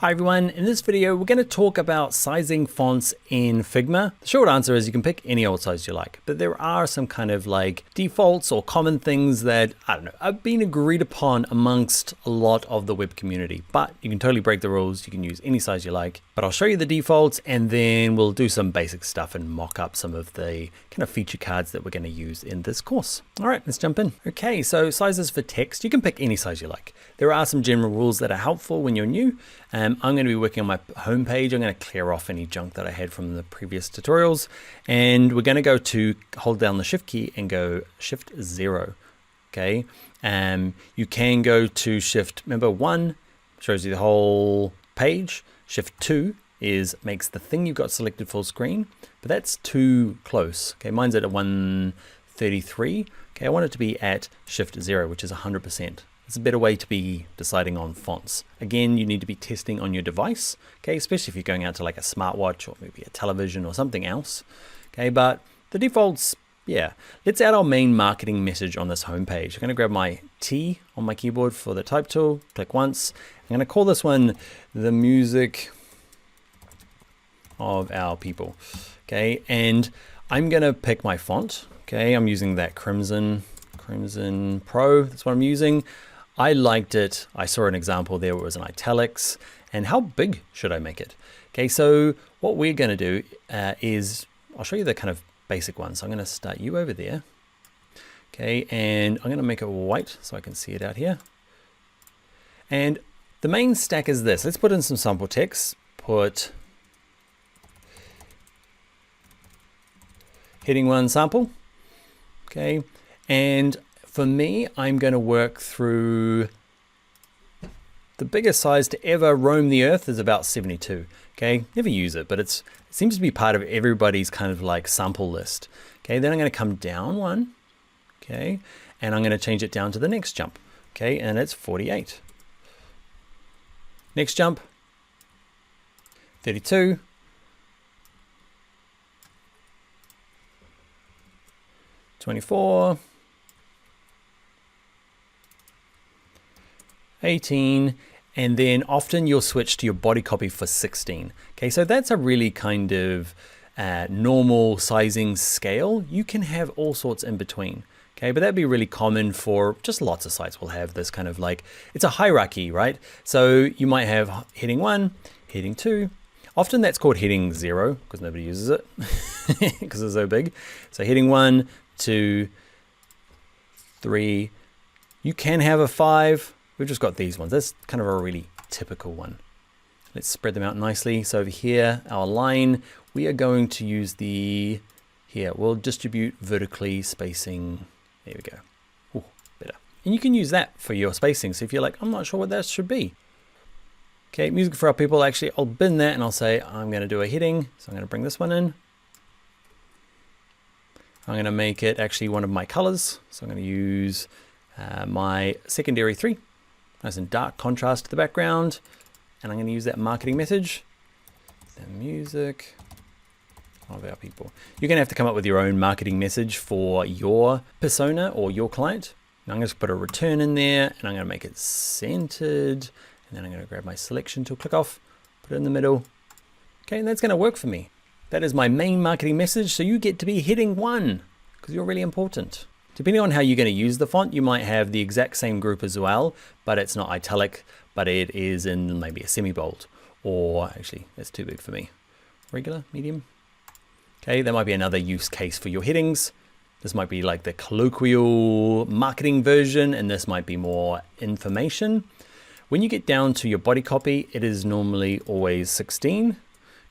Hi everyone, in this video we're going to talk about sizing fonts in Figma. The short answer is you can pick any old size you like, but there are some kind of like defaults or common things that, I don't know, have been agreed upon amongst a lot of the web community, but you can totally break the rules. You can use any size you like, but I'll show you the defaults and then we'll do some basic stuff and mock up some of the kind of feature cards that we're going to use in this course. All right, let's jump in. Okay, so sizes for text, you can pick any size you like. There are some general rules that are helpful when you're new. I'm going to be working on my home page. I'm going to clear off any junk that I had from the previous tutorials. And we're going to go to hold down the shift key and go shift 0. Okay. You can go to shift, remember 1 shows you the whole page. Shift 2 makes the thing you've got selected full screen, but that's too close. Okay. Mine's at a 133. Okay. I want it to be at shift 0, which is 100%. It's a better way to be deciding on fonts. Again, you need to be testing on your device, okay, especially if you're going out to like a smartwatch or maybe a television or something else, okay, but the defaults, yeah. Let's add our main marketing message on this home page. I'm going to grab my T on my keyboard for the type tool, click once. I'm going to call this one the music of our people, okay, and I'm going to pick my font, okay, I'm using that Crimson Pro, that's what I'm using. I liked it. I saw an example there where it was in italics. And how big should I make it? Okay, so what we're going to do is, I'll show you the kind of basic one. So I'm going to start you over there. Okay, and I'm going to make it white so I can see it out here. And the main stack is this. Let's put in some sample text. Put heading 1 sample. Okay, and for me, I'm going to work through the biggest size to ever roam the earth is about 72. Okay, never use it, but it seems to be part of everybody's kind of like sample list. Okay, then I'm going to come down 1. Okay, and I'm going to change it down to the next jump. Okay, and it's 48. Next jump, 32. 24. 18, and then often you'll switch to your body copy for 16. Okay, so that's a really kind of normal sizing scale. You can have all sorts in between. Okay, but that'd be really common for just lots of sites will have this kind of like, it's a hierarchy, right? So you might have heading 1, heading 2. Often that's called heading 0 because nobody uses it because it's so big. So heading 1, 2, 3. You can have a 5. We've just got these ones. That's kind of a really typical one. Let's spread them out nicely. So over here, our line, we are going to use we'll distribute vertically spacing. There we go. Ooh, better. And you can use that for your spacing. So if you're like, I'm not sure what that should be. Okay, music for our people. Actually, I'll bin that and I'll say, I'm going to do a heading. So I'm going to bring this one in. I'm going to make it actually one of my colors. So I'm going to use my secondary 3. Nice and dark contrast to the background. And I'm going to use that marketing message. The music of our people. You're going to have to come up with your own marketing message for your persona or your client. Now I'm going to put a return in there and I'm going to make it centered. And then I'm going to grab my selection tool, click off, put it in the middle. Okay, and that's going to work for me. That is my main marketing message. So you get to be heading 1 because you're really important. Depending on how you're going to use the font, you might have the exact same group as well, but it's not italic, but it is in maybe a semi-bold, or actually that's too big for me. Regular, medium. Okay, that might be another use case for your headings. This might be like the colloquial marketing version, and this might be more information. When you get down to your body copy, it is normally always 16.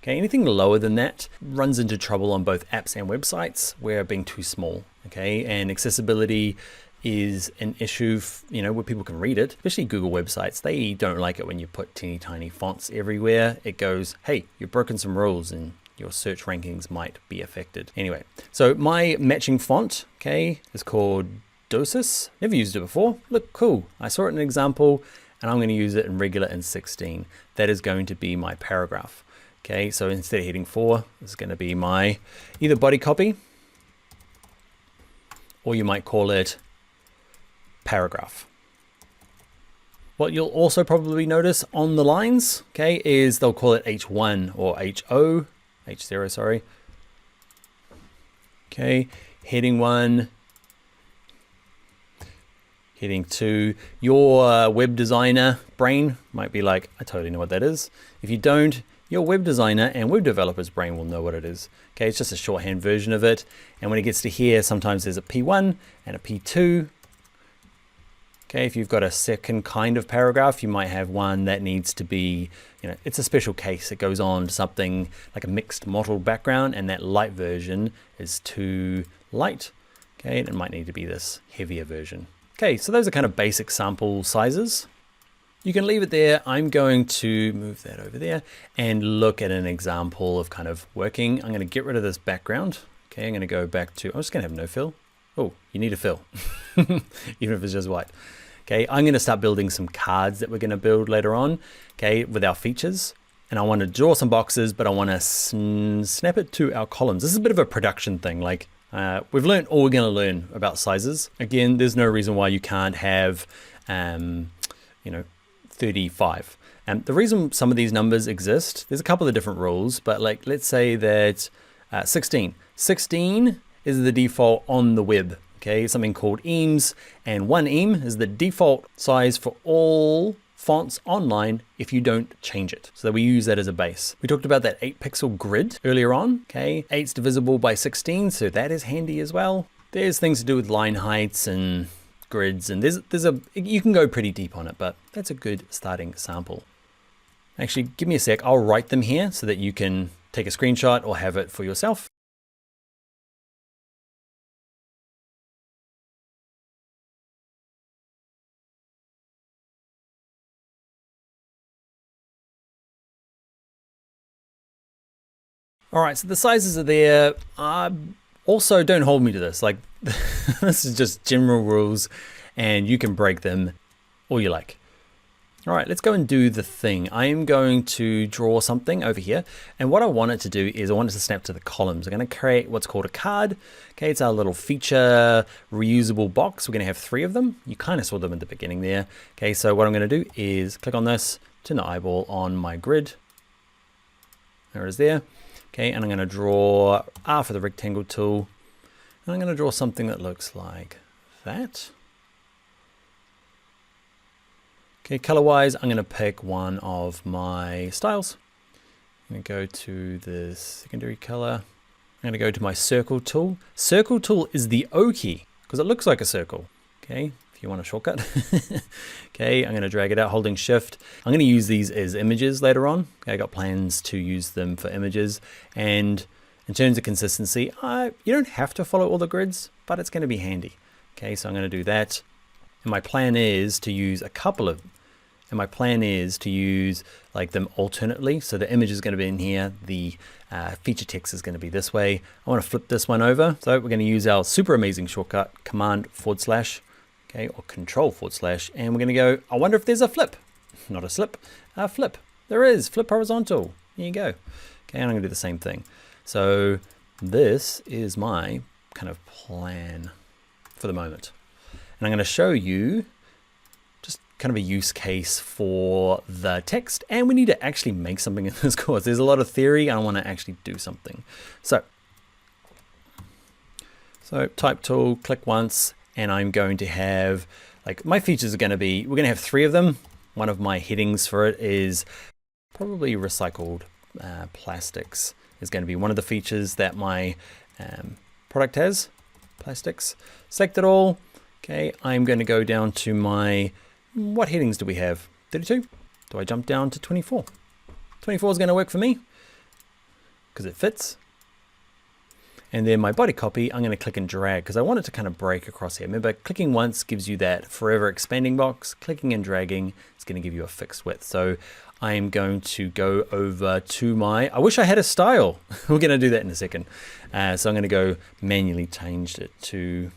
Okay, anything lower than that runs into trouble on both apps and websites where being too small. Okay, and accessibility is an issue, where people can read it, especially Google websites. They don't like it when you put teeny tiny fonts everywhere. It goes, hey, you've broken some rules and your search rankings might be affected. Anyway, so my matching font, okay, is called Dosis. Never used it before. Look cool. I saw it in an example and I'm going to use it in regular in 16. That is going to be my paragraph. Okay, so instead of heading 4, this is going to be my either body copy, or you might call it paragraph. What you'll also probably notice on the lines, okay, is they'll call it H1 or H0, sorry. Okay, heading 1, heading 2. Your web designer brain might be like, I totally know what that is. If you don't, your web designer and web developer's brain will know what it is. Okay, it's just a shorthand version of it. And when it gets to here, sometimes there's a P1 and a P2. Okay, if you've got a second kind of paragraph, you might have one that needs to be, it's a special case. It goes on to something like a mixed mottled background, and that light version is too light. Okay, and it might need to be this heavier version. Okay, so those are kind of basic sample sizes. You can leave it there. I'm going to move that over there and look at an example of kind of working. I'm going to get rid of this background. Okay, I'm going to go back to, I'm just going to have no fill. Oh, you need a fill, even if it's just white. Okay, I'm going to start building some cards that we're going to build later on, okay, with our features. And I want to draw some boxes, but I want to snap it to our columns. This is a bit of a production thing. Like we've learned all we're going to learn about sizes. Again, there's no reason why you can't have, 35. And the reason some of these numbers exist, there's a couple of different rules, but like, let's say that 16 is the default on the web. Okay, something called eames, and 1 eam is the default size for all fonts online if you don't change it. So we use that as a base. We talked about that 8 pixel grid earlier on. Okay, 8's divisible by 16, so that is handy as well. There's things to do with line heights and grids, and you can go pretty deep on it, but that's a good starting sample. Actually, give me a sec. I'll write them here so that you can take a screenshot or have it for yourself. All right, so the sizes are there. Also, don't hold me to this. Like, this is just general rules, and you can break them all you like. All right, let's go and do the thing. I am going to draw something over here, and what I want it to do is I want it to snap to the columns. I'm going to create what's called a card. Okay, it's our little feature reusable box. We're going to have 3 of them. You kind of saw them at the beginning there. Okay, so what I'm going to do is click on this, turn the eyeball on my grid. There it is there. Okay, and I'm going to draw R for the rectangle tool. And I'm going to draw something that looks like that. Okay, color-wise, I'm going to pick one of my styles. I'm going to go to the secondary color. I'm going to go to my circle tool. Circle tool is the O key because it looks like a circle. Okay, if you want a shortcut. Okay, I'm going to drag it out holding shift. I'm going to use these as images later on. Okay, I got plans to use them for images. And in terms of consistency, you don't have to follow all the grids, but it's going to be handy. Okay, so I'm going to do that. And my plan is to use like them alternately. So the image is going to be in here. The feature text is going to be this way. I want to flip this one over. So we're going to use our super amazing shortcut, Command/, okay, or Control/, and we're going to go, I wonder if there's a flip, not a slip, a flip. There is, flip horizontal. Here you go. Okay, and I'm going to do the same thing. So this is my kind of plan for the moment. And I'm going to show you just kind of a use case for the text. And we need to actually make something in this course. There's a lot of theory. I want to actually do something. So type tool, click once, and I'm going to have, like, my features are going to be, we're going to have 3 of them. One of my headings for it is probably recycled plastics is going to be one of the features that my product has. Plastics. Select it all. Okay, I'm going to go down to my, what headings do we have? 32? Do I jump down to 24? 24 is going to work for me because it fits. And then my body copy, I'm going to click and drag because I want it to kind of break across here. Remember, clicking once gives you that forever expanding box. Clicking and dragging is going to give you a fixed width. So I am going to go over to my, I wish I had a style. We're going to do that in a second. So I'm going to go manually change it to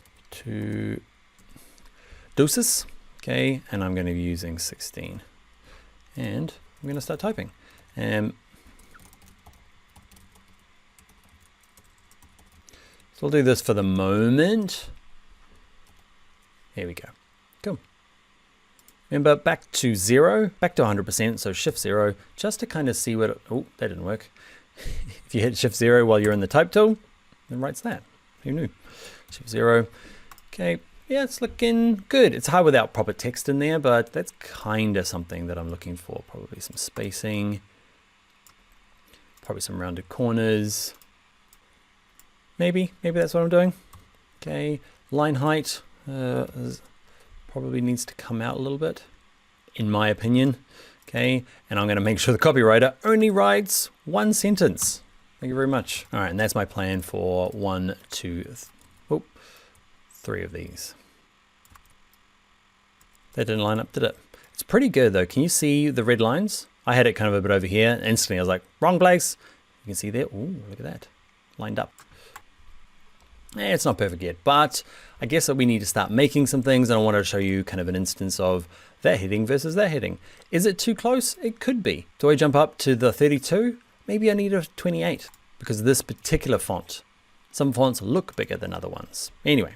deuces. Okay, and I'm going to be using 16. And I'm going to start typing. So I'll do this for the moment. Here we go. Cool. Remember, back to 0, back to 100%, so Shift 0, just to kind of see what, oh, that didn't work. If you hit Shift 0 while you're in the type tool, it writes that. Who knew? Shift 0. Okay, yeah, it's looking good. It's hard without proper text in there, but that's kind of something that I'm looking for. Probably some spacing, probably some rounded corners. Maybe that's what I'm doing. Okay, line height probably needs to come out a little bit, in my opinion. Okay, and I'm going to make sure the copywriter only writes one sentence. Thank you very much. All right, and that's my plan for 1, 2, 3 of these. That didn't line up, did it? It's pretty good though. Can you see the red lines? I had it kind of a bit over here. Instantly I was like, wrong place. You can see there. Ooh, look at that. Lined up. It's not perfect yet, but I guess that we need to start making some things, and I wanted to show you kind of an instance of that heading versus that heading. Is it too close? It could be. Do I jump up to the 32? Maybe I need a 28 because of this particular font. Some fonts look bigger than other ones. Anyway,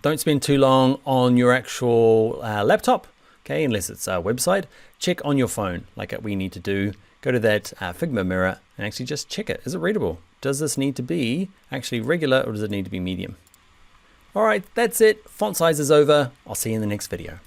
don't spend too long on your actual laptop, okay, unless it's a website. Check on your phone like we need to do. Go to that Figma mirror and actually just check it. Is it readable? Does this need to be actually regular or does it need to be medium? All right, that's it. Font size is over. I'll see you in the next video.